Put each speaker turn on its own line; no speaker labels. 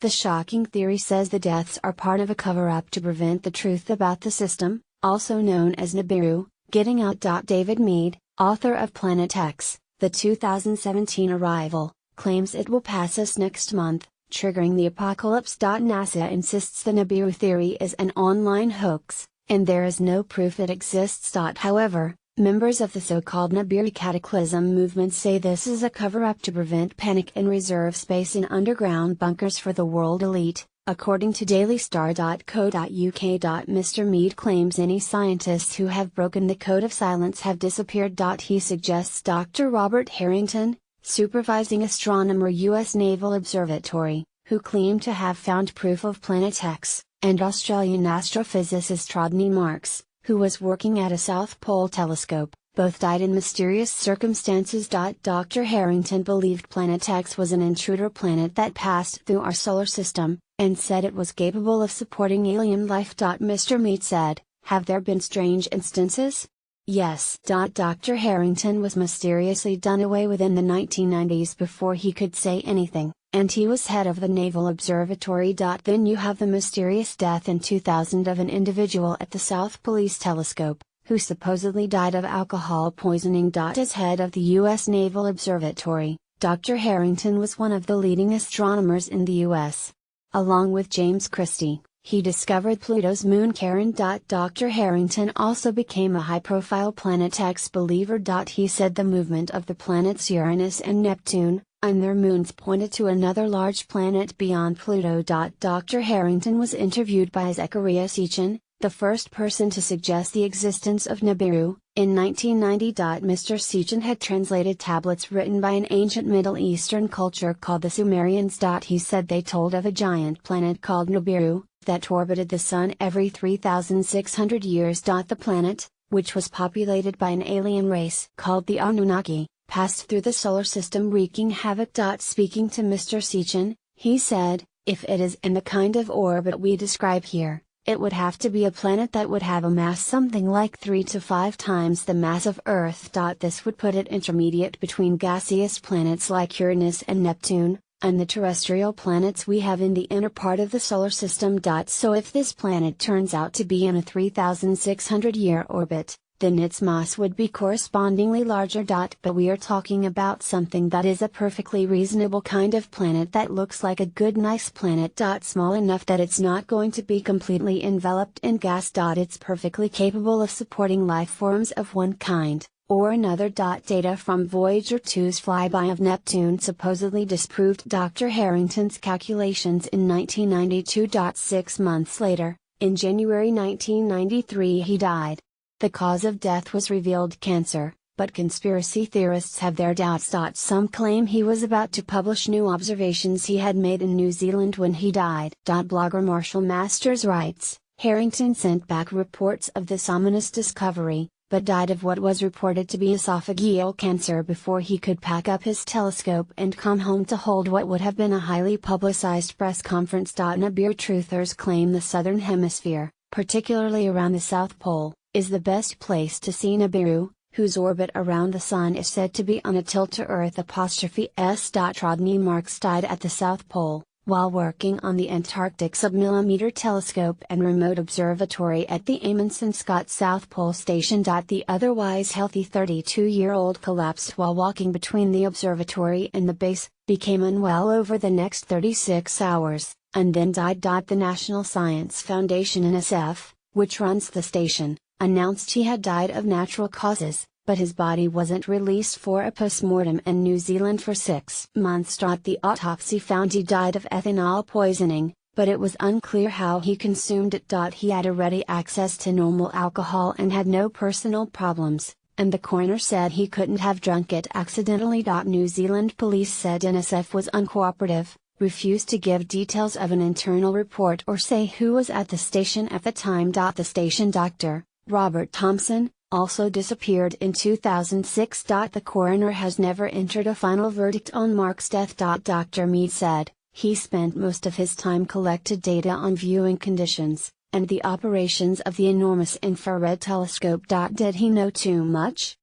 The shocking theory says the deaths are part of a cover-up to prevent the truth about the system, also known as NIBIRU, getting out. David Meade, author of Planet X, the 2017 arrival, claims it will pass us next month, triggering the apocalypse. NASA insists the NIBIRU theory is an online hoax, and there is no proof it exists. However, members of the so-called NIBIRU cataclysm movement say this is a cover-up to prevent panic and reserve space in underground bunkers for the world elite, according to dailystar.co.uk. Mr. Meade claims any scientists who have broken the code of silence have disappeared. He suggests Dr. Robert Harrington, supervising astronomer U.S. Naval Observatory, who claimed to have found proof of Planet X, and Australian astrophysicist Rodney Marks, who was working at a South Pole telescope, both died in mysterious circumstances. Dr. Harrington believed Planet X was an intruder planet that passed through our solar system, and said it was capable of supporting alien life. Mr. Meade said, "Have there been strange instances? Yes." Dr. Harrington was mysteriously done away with in the 1990s before he could say anything, and he was head of the Naval Observatory. Then you have the mysterious death in 2000 of an individual at the South Police Telescope, who supposedly died of alcohol poisoning. As head of the U.S. Naval Observatory, Dr. Harrington was one of the leading astronomers in the U.S. Along with James Christie, he discovered Pluto's moon Charon. Dr. Harrington also became a high-profile Planet X believer. He said the movement of the planets Uranus and Neptune, and their moons pointed to another large planet beyond Pluto. Dr. Harrington was interviewed by Zecharia Sitchin, the first person to suggest the existence of NIBIRU, in 1990. Mr. Sitchin had translated tablets written by an ancient Middle Eastern culture called the Sumerians. He said they told of a giant planet called NIBIRU, that orbited the Sun every 3,600 years. The planet, which was populated by an alien race called the Anunnaki, passed through the solar system wreaking havoc. Speaking to Mr. Sitchin, he said, "If it is in the kind of orbit we describe here, it would have to be a planet that would have a mass something like 3 to 5 times the mass of Earth. This would put it intermediate between gaseous planets like Uranus and Neptune, and the terrestrial planets we have in the inner part of the solar system. So if this planet turns out to be in a 3,600-year orbit, then its mass would be correspondingly larger. But we are talking about something that is a perfectly reasonable kind of planet that looks like a good nice planet. Small enough that it's not going to be completely enveloped in gas. It's perfectly capable of supporting life forms of one kind or another. Data from Voyager 2's flyby of Neptune supposedly disproved Dr. Harrington's calculations in 1992. 6 months later, in January 1993, he died. The cause of death was revealed cancer, but conspiracy theorists have their doubts. Some claim he was about to publish new observations he had made in New Zealand when he died. Blogger Marshall Masters writes, Harrington sent back reports of this ominous discovery, but died of what was reported to be esophageal cancer before he could pack up his telescope and come home to hold what would have been a highly publicized press conference. NIBIRU truthers claim the southern hemisphere, particularly around the South Pole, is the best place to see NIBIRU, whose orbit around the Sun is said to be on a tilt-to-Earth ''s. Rodney Marks died at the South Pole, while working on the Antarctic Submillimeter Telescope and Remote Observatory at the Amundsen Scott South Pole Station. The otherwise healthy 32-year-old collapsed while walking between the observatory and the base, became unwell over the next 36 hours, and then died. The National Science Foundation NSF, which runs the station, announced he had died of natural causes, but his body wasn't released for a postmortem in New Zealand for 6 months. The autopsy found he died of ethanol poisoning, but it was unclear how he consumed it. He had a ready access to normal alcohol and had no personal problems, and the coroner said he couldn't have drunk it accidentally. New Zealand police said NSF was uncooperative, refused to give details of an internal report or say who was at the station at the time. The station doctor, Robert Thompson, also disappeared in 2006. The coroner has never entered a final verdict on Mark's death. Dr. Meade said, he spent most of his time collected data on viewing conditions, and the operations of the enormous infrared telescope. Did he know too much?